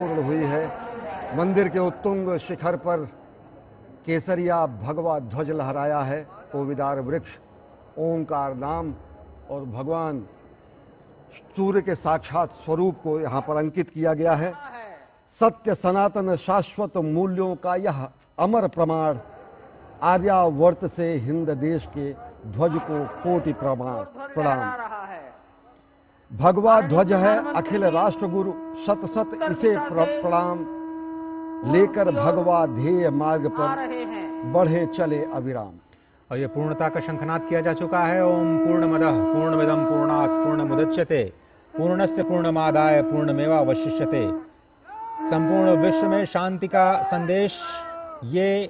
पूर्ण हुई है। मंदिर के उत्तुंग शिखर पर केसरिया भगवा ध्वज लहराया है। कोविदार वृक्ष, ओंकार नाम और भगवान सूर्य के साक्षात स्वरूप को यहाँ पर अंकित किया गया है। सत्य सनातन शाश्वत मूल्यों का यह अमर प्रमाण, आर्यावर्त से हिंद देश के ध्वज को कोटि प्रणाम। भगवा ध्वज है अखिल राष्ट्रगुरु, शत शत इसे प्रणाम। लेकर भगवा ध्येय मार्ग पर बढ़े चले अविराम। और ये पूर्णता का शंखनाद किया जा चुका है। ओम पूर्णमदः पूर्णमिदं पूर्णात् पूर्णमुदच्यते पूर्णस्य पूर्णमादाय पूर्णमेवावशिष्यते। संपूर्ण विश्व में शांति का संदेश, ये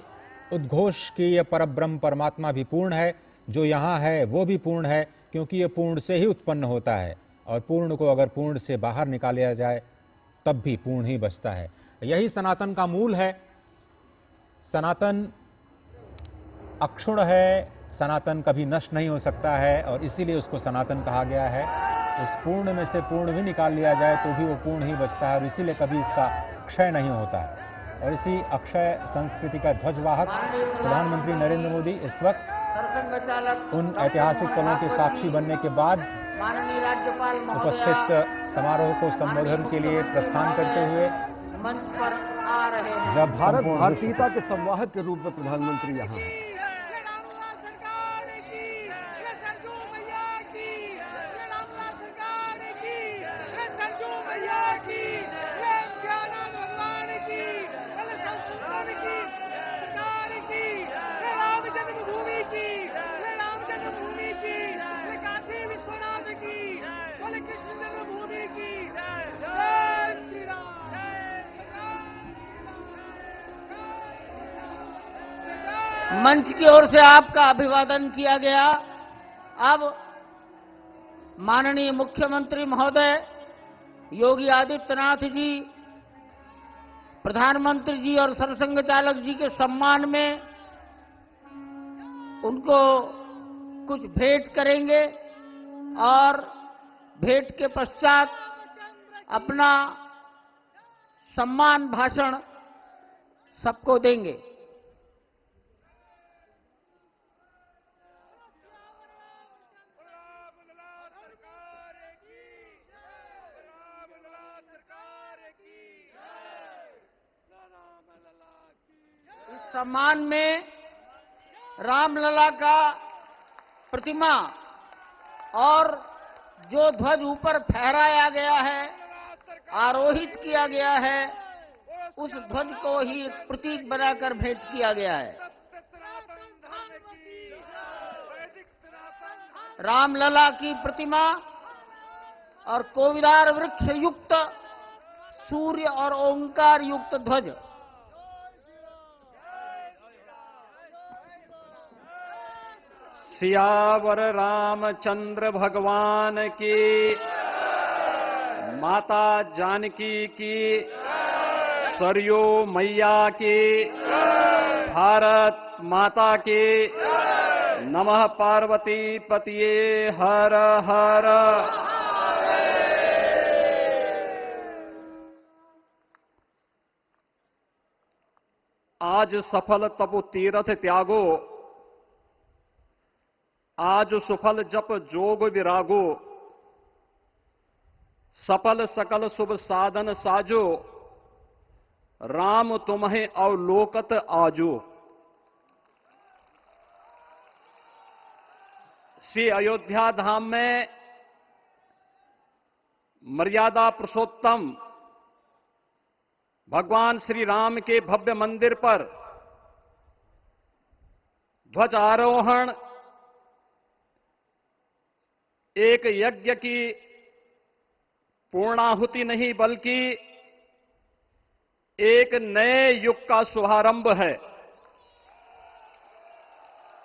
उद्घोष कि ये परब्रह्म परमात्मा भी पूर्ण है, जो यहाँ है वो भी पूर्ण है, क्योंकि ये पूर्ण से ही उत्पन्न होता है और पूर्ण को अगर पूर्ण से बाहर निकाला जाए तब भी पूर्ण ही बचता है। यही सनातन का मूल है। सनातन अक्षुण है, सनातन कभी नष्ट नहीं हो सकता है और इसीलिए उसको सनातन कहा गया है। उस पूर्ण में से पूर्ण भी निकाल लिया जाए तो भी वो पूर्ण ही बचता है और इसीलिए कभी इसका क्षय नहीं होता है। और इसी अक्षय संस्कृति का ध्वजवाहक प्रधानमंत्री नरेंद्र मोदी इस वक्त उन ऐतिहासिक पलों के साक्षी बनने के बाद उपस्थित समारोह को संबोधन के लिए प्रस्थान करते हुए मंच पर आ रहे हैं। जब भारत भारतीयता के संवाहक के रूप में प्रधानमंत्री यहाँ हैं। मंच की ओर से आपका अभिवादन किया गया। अब माननीय मुख्यमंत्री महोदय योगी आदित्यनाथ जी, प्रधानमंत्री जी और सरसंघ चालक जी के सम्मान में उनको कुछ भेंट करेंगे और भेंट के पश्चात अपना सम्मान भाषण सबको देंगे। इस सम्मान में रामलला का प्रतिमा और जो ध्वज ऊपर फहराया गया है, आरोहित किया गया है, उस ध्वज को ही प्रतीक बनाकर भेंट किया गया है। रामलला की प्रतिमा और कोविदार वृक्ष युक्त सूर्य और ओंकार युक्त ध्वज। सियावर रामचंद्र भगवान की, माता जानकी की, सरयू मैया की, भारत माता की, नमः पार्वती पतिये हर हर। आज सफल तपु तीरथ त्यागो, आज सुफल जप जोग विरागो, सफल सकल शुभ साधन साजो, राम तुम्हें अवलोकत आजो। श्री अयोध्या धाम में मर्यादा पुरुषोत्तम भगवान श्री राम के भव्य मंदिर पर ध्वजारोहण एक यज्ञ की पूर्णाहुति नहीं बल्कि एक नए युग का शुभारंभ है।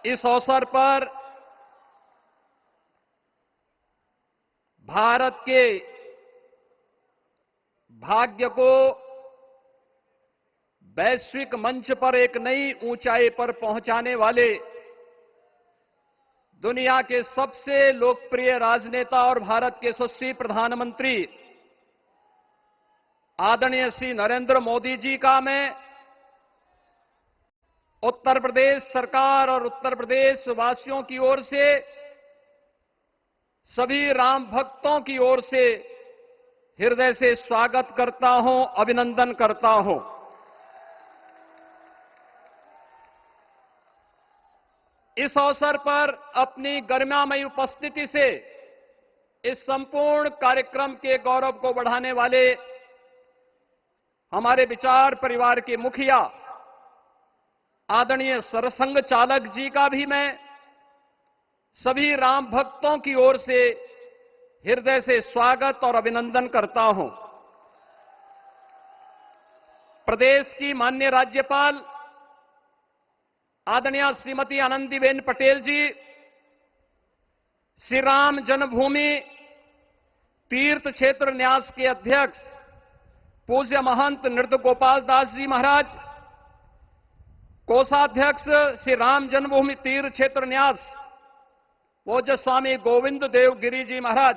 इस अवसर पर भारत के भाग्य को वैश्विक मंच पर एक नई ऊंचाई पर पहुंचाने वाले दुनिया के सबसे लोकप्रिय राजनेता और भारत के यशस्वी प्रधानमंत्री आदरणीय श्री नरेंद्र मोदी जी का मैं उत्तर प्रदेश सरकार और उत्तर प्रदेश वासियों की ओर से, सभी राम भक्तों की ओर से हृदय से स्वागत करता हूं, अभिनंदन करता हूं। इस अवसर पर अपनी गरिमामयी उपस्थिति से इस संपूर्ण कार्यक्रम के गौरव को बढ़ाने वाले हमारे विचार परिवार के मुखिया आदरणीय सरसंघ चालक जी का भी मैं सभी राम भक्तों की ओर से हृदय से स्वागत और अभिनंदन करता हूं। प्रदेश की माननीय राज्यपाल आदरणीय श्रीमती आनंदीबेन पटेल जी, श्री राम जन्मभूमि तीर्थ क्षेत्र न्यास के अध्यक्ष पूज्य महंत नृत्य गोपाल दास जी महाराज, कोषाध्यक्ष श्री राम जन्मभूमि तीर्थ क्षेत्र न्यास पूज्य स्वामी गोविंद देव गिरी जी महाराज,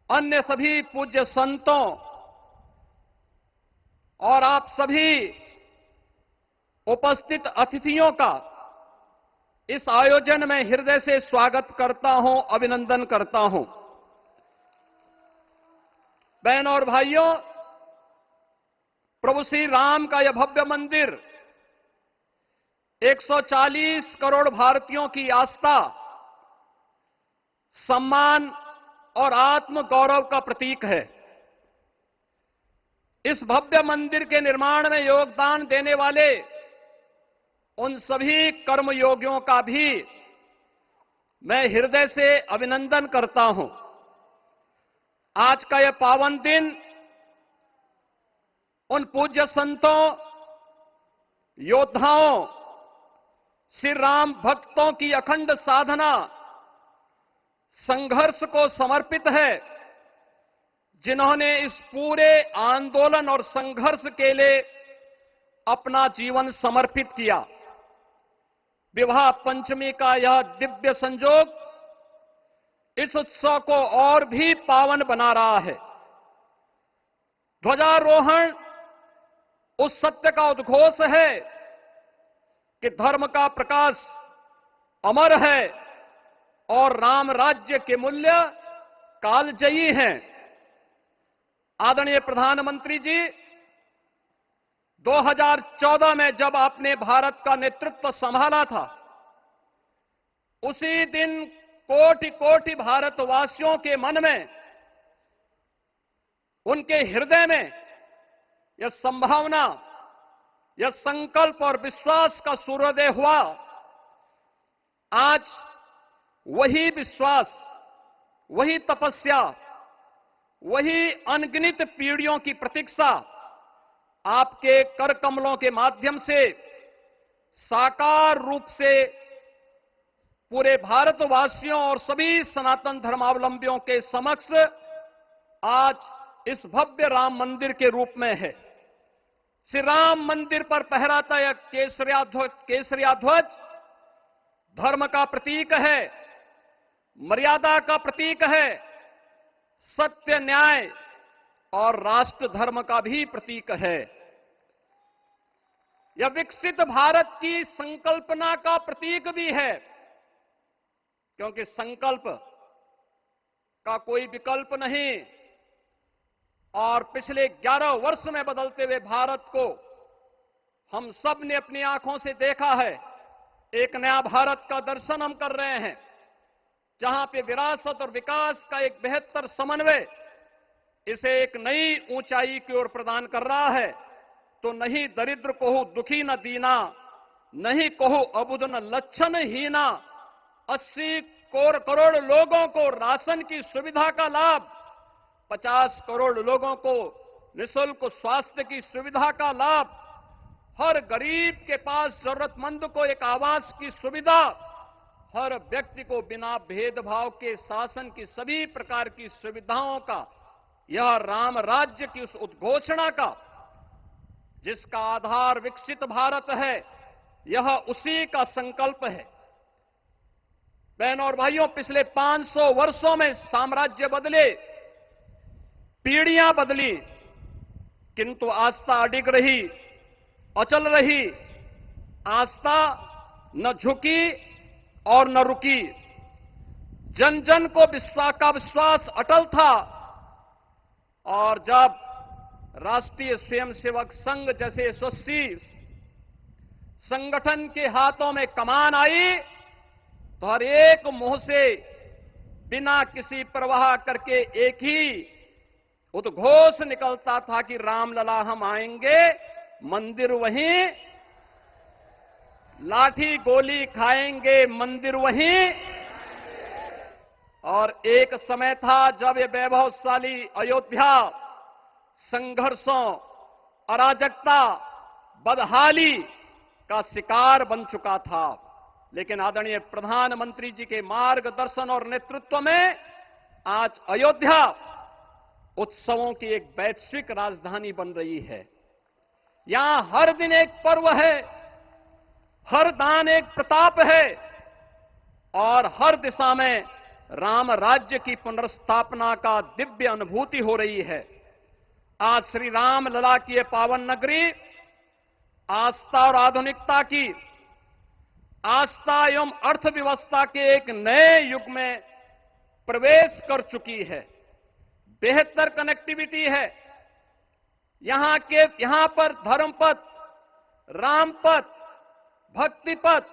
अन्य सभी पूज्य संतों और आप सभी उपस्थित अतिथियों का इस आयोजन में हृदय से स्वागत करता हूं, अभिनंदन करता हूं। बहनों और भाइयों, प्रभु श्री राम का यह भव्य मंदिर 140 करोड़ भारतीयों की आस्था, सम्मान और आत्म गौरव का प्रतीक है। इस भव्य मंदिर के निर्माण में योगदान देने वाले उन सभी कर्मयोगियों का भी मैं हृदय से अभिनंदन करता हूं। आज का यह पावन दिन उन पूज्य संतों, योद्धाओं, श्री राम भक्तों की अखंड साधना, संघर्ष को समर्पित है, जिन्होंने इस पूरे आंदोलन और संघर्ष के लिए अपना जीवन समर्पित किया। विवाह पंचमी का यह दिव्य संयोग इस उत्सव को और भी पावन बना रहा है। ध्वजारोहण उस सत्य का उद्घोष है कि धर्म का प्रकाश अमर है और राम राज्य के मूल्य कालजयी हैं। आदरणीय प्रधानमंत्री जी, 2014 में जब आपने भारत का नेतृत्व संभाला था, उसी दिन कोटि कोटि भारतवासियों के मन में, उनके हृदय में यह संभावना, यह संकल्प और विश्वास का सूर्योदय हुआ। आज वही विश्वास, वही तपस्या, वही अनगिनत पीढ़ियों की प्रतीक्षा आपके कर कमलों के माध्यम से साकार रूप से पूरे भारतवासियों और सभी सनातन धर्मावलंबियों के समक्ष आज इस भव्य राम मंदिर के रूप में है। श्री राम मंदिर पर फहराता यह केसरिया ध्वज धर्म का प्रतीक है, मर्यादा का प्रतीक है, सत्य, न्याय और राष्ट्र धर्म का भी प्रतीक है। यह विकसित भारत की संकल्पना का प्रतीक भी है, क्योंकि संकल्प का कोई विकल्प नहीं। और पिछले 11 वर्ष में बदलते हुए भारत को हम सब ने अपनी आंखों से देखा है। एक नया भारत का दर्शन हम कर रहे हैं, जहां पे विरासत और विकास का एक बेहतर समन्वय इसे एक नई ऊंचाई की ओर प्रदान कर रहा है। तो नहीं दरिद्र को दुखी न दीना, नहीं कहो अबुद न लक्षण हीना। 80 करोड़ लोगों को राशन की सुविधा का लाभ, 50 करोड़ लोगों को निःशुल्क स्वास्थ्य की सुविधा का लाभ, हर गरीब के पास जरूरतमंद को एक आवास की सुविधा, हर व्यक्ति को बिना भेदभाव के शासन की सभी प्रकार की सुविधाओं का, यह राम राज्य की उस उद्घोषणा का जिसका आधार विकसित भारत है, यह उसी का संकल्प है। बहनों और भाइयों, पिछले 500 वर्षों में साम्राज्य बदले, पीढ़ियां बदली, किंतु आस्था अडिग रही, अचल रही। आस्था न झुकी और न रुकी। जन जन को का विश्वास अटल था। और जब राष्ट्रीय स्वयंसेवक संघ जैसे यशस्वी संगठन के हाथों में कमान आई तो हर एक मुंह से बिना किसी परवाह करके एक ही उद्घोष निकलता था कि रामलला हम आएंगे, मंदिर वहीं, लाठी गोली खाएंगे, मंदिर वहीं। और एक समय था जब ये वैभवशाली अयोध्या संघर्षों, अराजकता, बदहाली का शिकार बन चुका था। लेकिन आदरणीय प्रधानमंत्री जी के मार्गदर्शन और नेतृत्व में आज अयोध्या उत्सवों की एक वैश्विक राजधानी बन रही है। यहां हर दिन एक पर्व है, हर दान एक प्रताप है और हर दिशा में राम राज्य की पुनर्स्थापना का दिव्य अनुभूति हो रही है। आज श्री राम लला की ये पावन नगरी आस्था और आधुनिकता की, आस्था एवं अर्थव्यवस्था के एक नए युग में प्रवेश कर चुकी है। बेहतर कनेक्टिविटी है। यहां पर धर्मपथ, रामपथ, भक्तिपथ,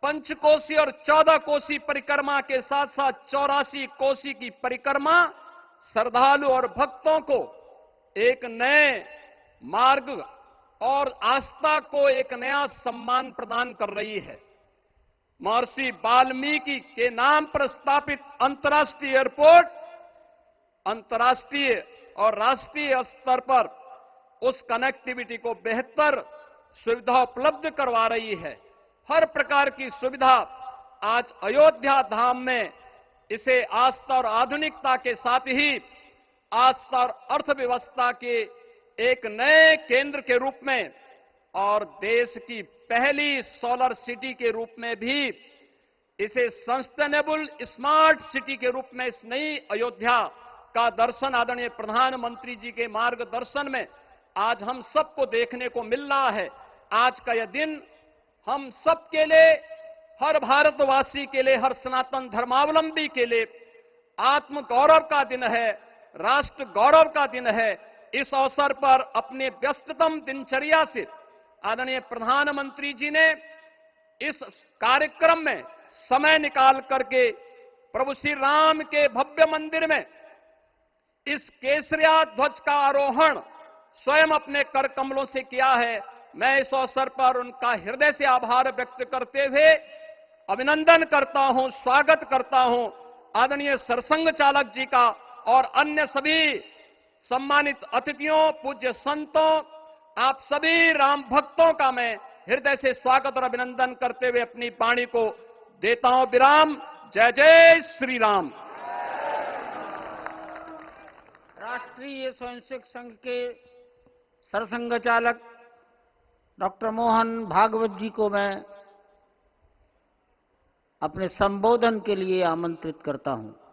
पंचकोसी और 14 कोसी परिक्रमा के साथ साथ 84 कोसी की परिक्रमा श्रद्धालु और भक्तों को एक नए मार्ग और आस्था को एक नया सम्मान प्रदान कर रही है। महर्षि वाल्मीकि के नाम पर स्थापित अंतर्राष्ट्रीय एयरपोर्ट अंतर्राष्ट्रीय और राष्ट्रीय स्तर पर उस कनेक्टिविटी को बेहतर सुविधा उपलब्ध करवा रही है। हर प्रकार की सुविधा आज अयोध्या धाम में इसे आस्था और आधुनिकता के साथ ही आस्था और अर्थव्यवस्था के एक नए केंद्र के रूप में और देश की पहली सोलर सिटी के रूप में भी, इसे सस्टेनेबल स्मार्ट सिटी के रूप में इस नई अयोध्या का दर्शन आदरणीय प्रधानमंत्री जी के मार्गदर्शन में आज हम सबको देखने को मिल रहा है। आज का यह दिन हम सबके लिए, हर भारतवासी के लिए, हर सनातन धर्मावलंबी के लिए आत्म गौरव का दिन है, राष्ट्र गौरव का दिन है। इस अवसर पर अपने व्यस्ततम दिनचर्या से आदरणीय प्रधानमंत्री जी ने इस कार्यक्रम में समय निकाल करके प्रभु श्री राम के भव्य मंदिर में इस केसरिया ध्वज का आरोहण स्वयं अपने कर कमलों से किया है। मैं इस अवसर पर उनका हृदय से आभार व्यक्त करते हुए अभिनंदन करता हूं, स्वागत करता हूं आदरणीय सरसंघ चालक जी का और अन्य सभी सम्मानित अतिथियों, पूज्य संतों, आप सभी राम भक्तों का मैं हृदय से स्वागत और अभिनंदन करते हुए अपनी वाणी को देता हूं विराम। जय जय श्री राम। राष्ट्रीय स्वयंसेवक संघ के सरसंघ चालक डॉक्टर मोहन भागवत जी को मैं अपने संबोधन के लिए आमंत्रित करता हूं।